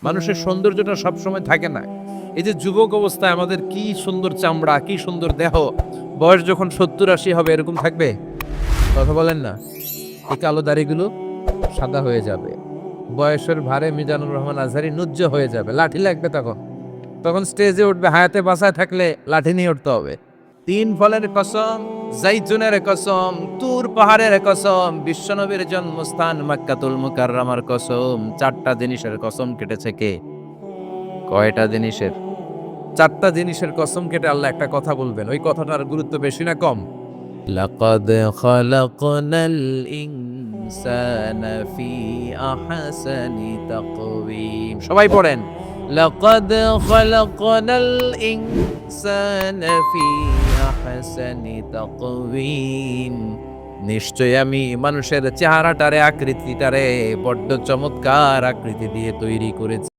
মানুষের সৌন্দর্যটা সবসময় থাকে না। এই যে যুবক অবস্থায় আমাদের কি সুন্দর চামড়া, কি সুন্দর দেহ, বয়স যখন 70-80 হবে এরকম থাকবে? কথা বলেন না। এই কালো দাড়িগুলো সাদা হয়ে যাবে, বয়সের ভারে মিজানুর রহমান আজহারি নুজ্জ হয়ে যাবে, লাঠি লাগবে তখন। তখন স্টেজে উঠবে, হায়াতে বাঁচায় থাকলে লাঠি নিয়ে উঠতে হবে। তিন ফলের কসম, জাইতুনের কসম, তুর পাহাড়ের কসম, বিশ্বনবীর জন্মস্থান মক্কাতুল মুকাররমার কসম, চারটা জিনিসের কসম কেটেছে কে? কয়টা জিনিসের? চারটা জিনিসের কসম কেটে আল্লাহ একটা কথা বলবেন। ওই কথাটার গুরুত্ব বেশি না কম? লাকাদ খালাকনাল ইনসানা ফি আহসানি তাকওয়িম। সবাই পড়েন, লাকাদ খালাকনাল ইনসানা ফি আহসানি তাকওয়িম। নিশ্চয় আমি মানুষের চেহারাটারে, আকৃতিটারে বড্ড চমৎকার আকৃতি দিয়ে তৈরি করেছি।